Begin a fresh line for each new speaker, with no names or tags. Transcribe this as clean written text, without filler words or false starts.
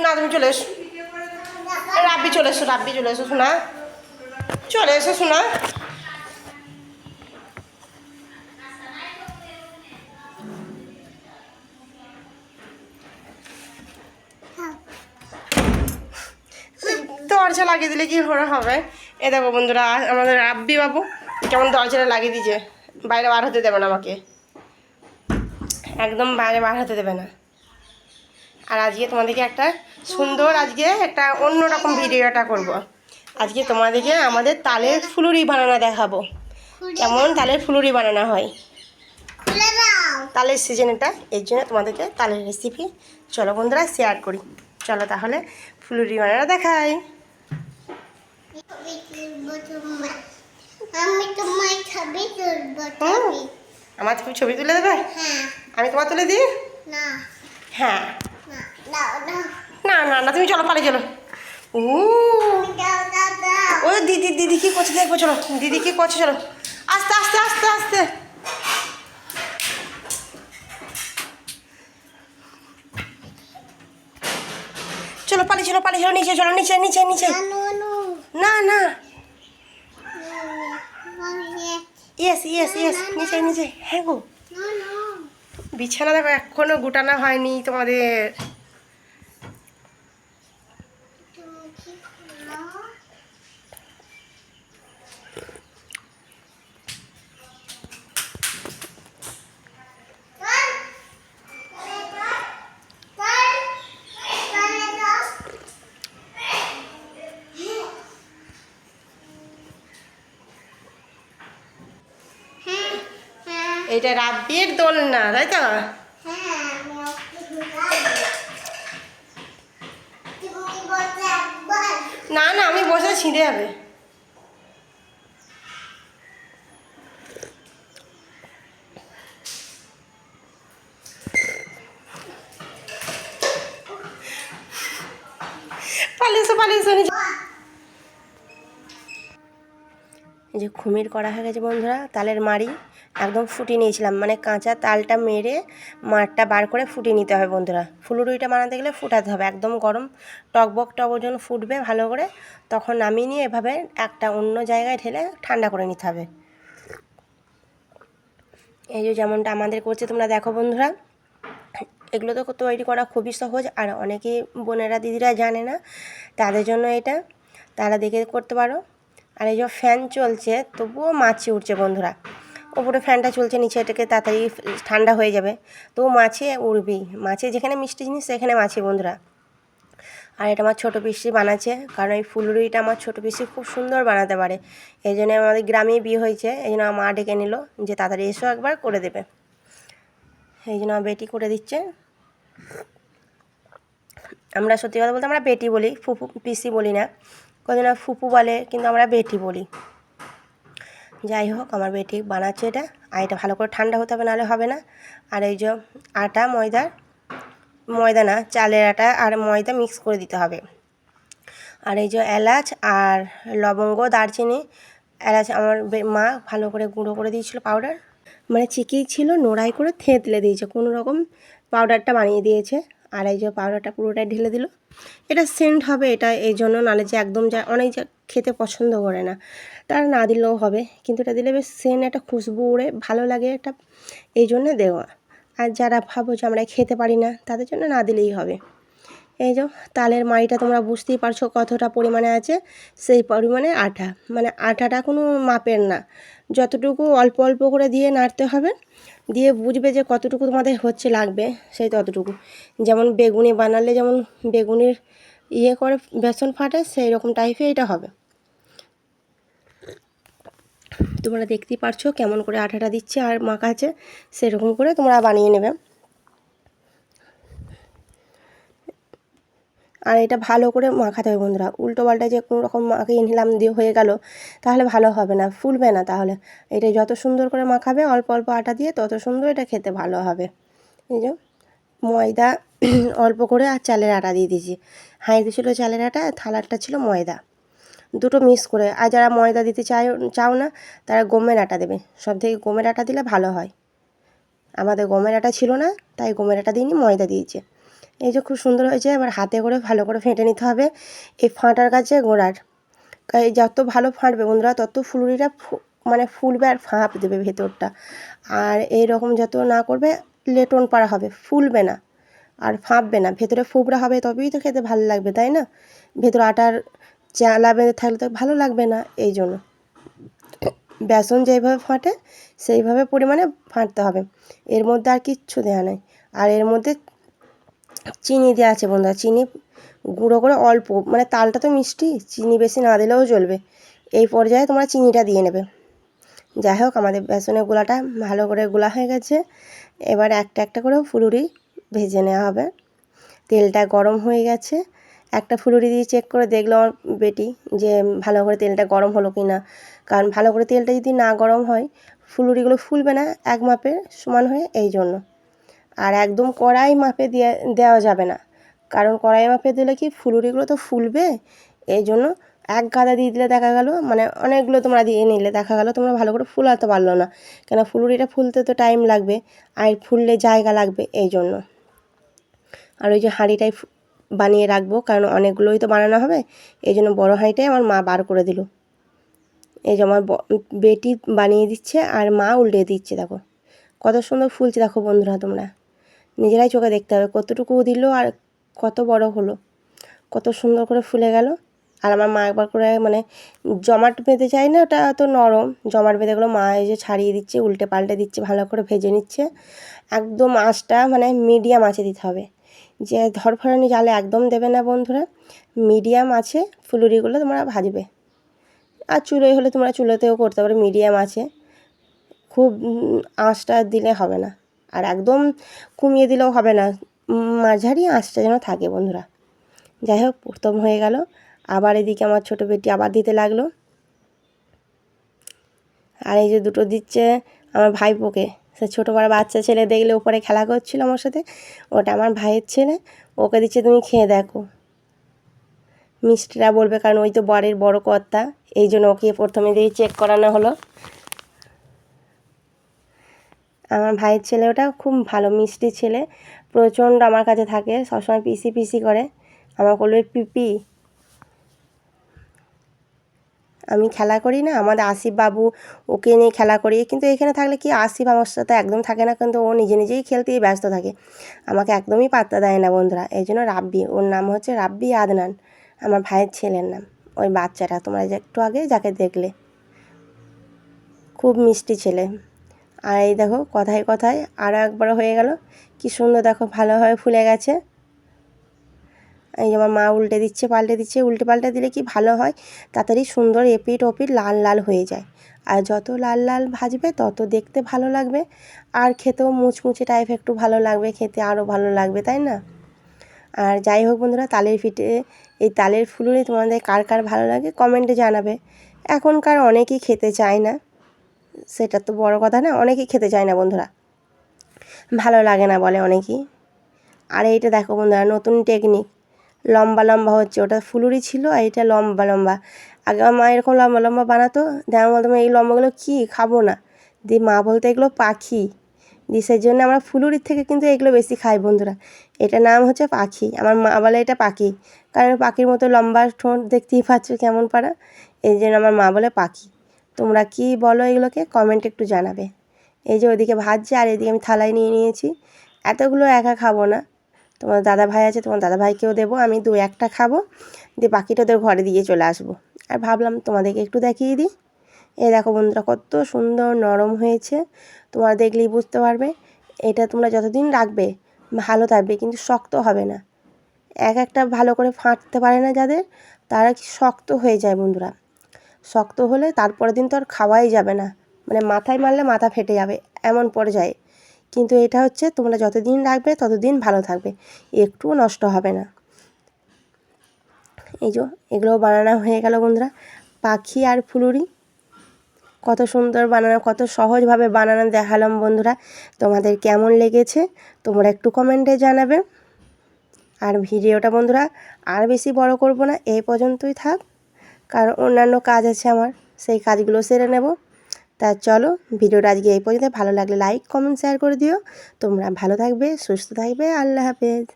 না তুমি চলে এসো, রাব্বি চলে এসো, রাব্বি চলে এসো শোনা, চলে এসো শোনা। দরজা লাগিয়ে দিলে কি করে হবে? এ দেখো বন্ধুরা, আমাদের রাব্বি বাবু কেমন দরজাটা লাগিয়ে দিয়েছে, বাইরে বার হতে দেবে না আমাকে, একদম বাইরে বার হতে দেবে না। আর আজকে তোমাদেরকে একটা সুন্দর, আজকে একটা অন্যরকম ভিডিওটা করব। আজকে তোমাদেরকে আমাদের তালের ফুলুরি বানানো দেখাবো, কেমন তালের ফুলুরি বানানো হয়। তালের সিজন এটা, এর জন্য তোমাদেরকে তালের রেসিপি চলো বন্ধুরা শেয়ার করি। চলো তাহলে ফুলুরি বানানো দেখাই। আমার তুমি ছবি তুলে দেবে? আমি তোমার তুলে দিই? হ্যাঁ। না না না, তুমি চলো পালিয়ে চলো। ও দিদি, দিদি কি করছে দেখবো, চলো দিদি কি করছে, চলো আস্তে আস্তে আস্তে আস্তে। চলো পালিয়ে চলো, পালিয়ে চলো, নিচে চলো, নিচে নিচে নিচে। না না, ইয়েস ইয়েস ইয়েস, নিচে নিচে। হ্যাঁ গো, বিছানা দেখো এখনো গুটানো হয়নি তোমাদের। এটা রাব্বির দোলনা, তাই তো? না না, আমি বসে ছিঁড়ে যাবে। পালিয়েছো পালিয়েছো। এই যে খুমির করা হয়ে গেছে বন্ধুরা, তালের মাড়ি একদম ফুটিয়ে নিয়েছিলাম, মানে কাঁচা তালটা মেরে মাঠটা বার করে ফুটিয়ে নিতে হবে বন্ধুরা। ফুলুরিটা বানাতে গেলে ফুটাতে হবে, একদম গরম টকবক টবজন ফুটবে ভালো করে, তখন নামিয়ে নিয়ে এভাবে একটা অন্য জায়গায় ঢেলে ঠান্ডা করে নিতে হবে। এই যে যেমনটা আমাদের করছে তোমরা দেখো বন্ধুরা, এগুলো তো তৈরি করা খুবই সহজ, আর অনেকেই বোনেরা দিদিরা জানে না, তাদের জন্য এটা, তারা দেখে করতে পারো। আর এই যে ফ্যান চলছে তবুও মাছি উঠছে বন্ধুরা, ওপরে ফ্যানটা চলছে, নিচে এটাকে তাড়াতাড়ি ঠান্ডা হয়ে যাবে, তো মাছি উড়বেই, মাছি যেখানে মিষ্টি জিনিস সেখানে মাছি বন্ধুরা। আর এটা আমার ছোটো পিসি বানাচ্ছে, কারণ এই ফুলুরিটা আমার ছোটো পিসি খুব সুন্দর বানাতে পারে, এই জন্য আমাদের গ্রামেই বিয়ে হয়েছে, এই জন্য আমার মা ডেকে নিল যে তাড়াতাড়ি এসো একবার করে দেবে, এই জন্য আমার বেটি করে দিচ্ছে। আমরা সত্যি কথা বলতে আমরা বেটি বলি, ফুপু পিসি বলি না, কদিন ফুপু বলে, কিন্তু আমরা বেটি বলি। যাই হোক, আমার বেটি বানাচ্ছে এটা, আর এটা ভালো করে ঠান্ডা হতে হবে, নাহলে হবে না। আর এই যে আটা ময়দা না, চালের আটা আর ময়দা মিক্স করে দিতে হবে। আর এই যে এলাচ আর লবঙ্গ দারচিনি, এলাচ আমার মা ভালো করে গুঁড়ো করে দিয়েছিল পাউডার, মানে চিকি ছিল নোড়াই করে থেঁতলে দিয়েছে, কোনো রকম পাউডারটা বানিয়ে দিয়েছে। আর এই যে পাউডারটা পুরোটাই ঢেলে দিল, এটা সেন্ট হবে এটা, এই জন্য, নাহলে যে একদম যা অনেক যা খেতে পছন্দ করে না তারা না দিলেও হবে, কিন্তু এটা দিলে বেশ সেন্ট একটা খুশবু উড়ে ভালো লাগে এটা, এই জন্যে দেওয়া। আর যারা ভাবো যে আমরা খেতে পারি না তাদের জন্য না দিলেই হবে। এই যে তালের মাড়িটা তোমরা বুঝতেই পারছো কতটা পরিমাণে আছে, সেই পরিমাণে আটা, মানে আটাটা কোনো মাপের না, যতটুকু অল্প অল্প করে দিয়ে নাড়তে হবে, দিয়ে বুঝবে যে কতটুকু তোমাদের হচ্ছে লাগবে সেই ততটুকু। যেমন বেগুনি বানালে যেমন বেগুনির করে বেসন ফাটে, সেই রকম টাইপের এটা হবে। তোমরা দেখতেই পারছো কেমন করে আটাটা দিচ্ছে আর মাখাচ্ছে, সেরকম করে তোমরা বানিয়ে নেবে। আর এটা ভালো করে মাখাতে হবে বন্ধুরা, উল্টো পাল্টা যে কোনো রকম মাখিয়ে নিলাম দিয়ে হয়ে গেল তাহলে ভালো হবে না, ফুলবে না। তাহলে এটা যত সুন্দর করে মাখাবে অল্প অল্প আটা দিয়ে, তত সুন্দর এটা খেতে ভালো হবে। এই যে ময়দা অল্প করে আর চালের আটা দিয়ে দিয়েছি, হাঁড়িতে ছিল চালের আটা, থালারটা ছিল ময়দা, দুটো মিক্স করে। আর যারা ময়দা দিতে চাও না তারা গমের আটা দেবে, সব থেকে গমের আটা দিলে ভালো হয়। আমাদের গমের আটা ছিল না, তাই গমের আটা দিইনি, ময়দা দিয়েছে। এই যে খুব সুন্দর হয়েছে। এবার হাতে করে ভালো করে ফেটে নিতে হবে এই ফাটার কাছে গোড়ার। এই যত ভালো ফাটবে বন্ধুরা তত ফুলুরিটা মানে ফুলবে আর ফাঁপ দেবে ভেতরটা। আর এই রকম যত না করবে লেটন পাড়া হবে, ফুলবে না আর ফাঁপবে না, ভেতরে ফুবড়া হবে, তবেই তো খেতে ভালো লাগবে, তাই না? ভেতরে আটার চালা বেঁধে থাকলে তো ভালো লাগবে না। এই জন্য বেসন যেইভাবে ফাটে সেইভাবে পরিমাণে ফাটতে হবে। এর মধ্যে আর কিচ্ছু দেওয়া নেই। আর এর মধ্যে চিনি দেওয়া আছে বন্ধুরা, চিনি গুঁড়ো করে অল্প, মানে তালটা তো মিষ্টি, চিনি বেশি না দিলেও চলবে। এই পর্যায়ে তোমরা চিনিটা দিয়ে নেবে। যাই হোক, আমাদের বেসনের গোলাটা ভালো করে গোলা হয়ে গেছে। এবার একটা একটা করে ফুলুরি ভেজে নেওয়া হবে। তেলটা গরম হয়ে গেছে। একটা ফুলুরি দিয়ে চেক করে দেখলো আমার বেটি যে ভালো করে তেলটা গরম হলো কি না, কারণ ভালো করে তেলটা যদি না গরম হয় ফুলুরিগুলো ফুলবে না এক মাপে সমান হয়ে, এই জন্য। আর একদম কড়াই মাপে দেওয়া যাবে না, কারণ কড়াই মাপে দিলে কি ফুলুরিগুলো তো ফুলবে। এই জন্য এক গাদা দিয়ে দিলে দেখা গেল, মানে অনেকগুলো তোমরা দিয়ে নিলে দেখা গেল তোমরা ভালো করে ফুলাতে পারলো না, কেন ফুলুরিটা ফুলতে তো টাইম লাগবে আর ফুললে জায়গা লাগবে, এই জন্য। আর ওই যে হাঁড়িটাই বানিয়ে রাখবো, কারণ অনেকগুলোই তো বানানো হবে, এই জন্য বড়ো হাঁড়িটাই আমার মা বার করে দিল। এই যে আমার বেটি বানিয়ে দিচ্ছে আর মা উল্টে দিচ্ছে, দেখো কত সুন্দর ফুলছে। দেখো বন্ধুরা, তোমরা নিজেরাই চোখে দেখতে হবে কতটুকু দিল আর কত বড় হলো, কত সুন্দর করে ফুলে গেল। আর আমার মা একবার করে মানে জমাট বেঁধে যায় না, ওটা তো নরম, জমাট বেঁধেগুলো মা এই যে ছাড়িয়ে দিচ্ছে, উল্টে পাল্টে দিচ্ছে, ভালো করে ভেজে নিচ্ছে। একদম আঁচটা মানে মিডিয়াম আঁচে দিতে হবে, যে ধরফরানি জালে একদম দেবে না বন্ধুরা। মিডিয়াম আছে ফুলুরিগুলো তোমরা ভাজবে। আর চুলোয় হলে তোমরা চুলোতেও করতে পারো, মিডিয়াম আছে, খুব আঁচটা দিলে হবে না আর একদম কমিয়ে দিলেও হবে না, মাঝারি আঁচটা যেন থাকে বন্ধুরা। যাই হোক, প্রথম হয়ে গেল। আবার এদিকে আমার ছোটো বেটি আবার দিতে লাগলো। আর এই যে দুটো দিচ্ছে আমার ভাইপোকে। সে ছোটো বড় বাচ্চা ছেলে দেখলে উপরে খেলা করছিল আমার সাথে, ওটা আমার ভাইয়ের ছেলে, ওকে দিচ্ছে তুমি খেয়ে দেখো। মিষ্টিরা বলবে, কারণ ওই তো বাড়ির বড় কর্তা, এই জন্য ওকে প্রথমে দিয়ে চেক করানো হলো। আমার ভাইয়ের ছেলে ওটা খুব ভালো মিষ্টি ছেলে, প্রচণ্ড আমার কাছে থাকে, সবসময় পিসি পিসি করে, আমার বলবে পিপি। আমি খেলা করি না, আমাদের আসিফ বাবু ওকে নিয়ে খেলা করি, কিন্তু এখানে থাকলে কি আসিফ আমার সাথে একদম থাকে না, কিন্তু ও নিজে নিজেই খেলতেই ব্যস্ত থাকে, আমাকে একদমই পাত্তা দেয় না বন্ধুরা। এই জন্য রাব্বি, ওর নাম হচ্ছে রাব্বি আদনান, আমার ভাইয়ের ছেলের নাম। ওই বাচ্চাটা তোমরা যে একটু আগে যাকে দেখলে, খুব মিষ্টি ছেলে। আর এই দেখো কথায় কথায় আরও একবার হয়ে গেল, কি সুন্দর দেখো ভালোভাবে ফুলে গেছে। এই যে আমার মা উল্টে দিচ্ছে পাল্টে দিচ্ছে, উল্টে পাল্টে দিলে কি ভালো হয়, তাড়াতাড়ি সুন্দর এপিট ওপিট লাল লাল হয়ে যায়। আর যত লাল লাল ভাজবে তত দেখতে ভালো লাগবে, আর খেতেও মুচমুচে টাইপ একটু ভালো লাগবে, খেতে আরও ভালো লাগবে, তাই না? আর যাই হোক বন্ধুরা, তালের পিঠে এই তালের ফুলুরি তোমাদের কার কার ভালো লাগে কমেন্টে জানাবে। এখনকার অনেকেই খেতে চায় না, সেটা তো বড় কথা না, অনেকেই খেতে চায় না বন্ধুরা, ভালো লাগে না বলে অনেকেই। আর এইটা দেখো বন্ধুরা, নতুন টেকনিক, লম্বা লম্বা হচ্ছে, ওটা ফুলুরি ছিল আর এটা লম্বা লম্বা। আগে আমার মা এরকম লম্বা লম্বা বানাতো, দেখা বলতো এই লম্বাগুলো কী, খাবো না, দিয়ে মা বলতো এগুলো পাখি, দিয়ে সেই জন্য আমরা ফুলুরির থেকে কিন্তু এগুলো বেশি খাই বন্ধুরা। এটা নাম হচ্ছে পাখি, আমার মা বলে এটা পাখি, কারণ পাখির মতো লম্বা ঠোঁট, দেখতেই পাচ্ছ কেমন পারা, এই জন্য আমার মা বলে পাখি। তোমরা কি বলো এগুলোকে কমেন্টে একটু জানাবে। এই যে ওইদিকে ভাজছে আর এদিকে আমি থালায় নিয়ে নিয়েছি, এতগুলো একা খাবো না, তোমার দাদা ভাই আছে, তোমার দাদা ভাইকেও দেবো, আমি 2-1টা খাবো, দিয়ে বাকিটা ওদের ঘরে দিয়ে চলে আসবো। আর ভাবলাম তোমাদেরকে একটু দেখিয়ে দিই। এই দেখো বন্ধুরা, কত সুন্দর নরম হয়েছে, তোমরা দেখলেই বুঝতে পারবে। এটা তোমরা যতদিন রাখবে ভালো থাকবে, কিন্তু শক্ত হবে না। এক একটা ভালো করে ফাটতে পারে না যাদের, তারা কি শক্ত হয়ে যায় বন্ধুরা। শক্ত হলে তারপরের দিন তো আর খাওয়াই যাবে না, মানে মাথায় মারলে মাথা ফেটে যাবে এমন পর্যায়ে। কিন্তু এটা হচ্ছে তোমরা যতদিন রাখবে ততদিন ভালো থাকবে, একটুও নষ্ট হবে না। এই যে এগুলো বানানো হয়ে গেল বন্ধুরা, পাখি আর ফুলুরি, কত সুন্দর বানানো, কত সহজভাবে বানানো দেখালাম বন্ধুরা। তোমাদের কেমন লেগেছে তোমরা একটু কমেন্টে জানাবে। আর ভিডিওটা বন্ধুরা আর বেশি বড় করব না, এই পর্যন্তই থাক, কারণ অন্যান্য কাজ আছে আমার, সেই কাজগুলো সেরে নেব। তা চলো, ভিডিওটা আজকে এই পর্যন্ত, ভালো লাগলে লাইক কমেন্ট শেয়ার করে দিও। তোমরা ভালো থাকবে, সুস্থ থাকবে, আল্লাহ হাফেজ।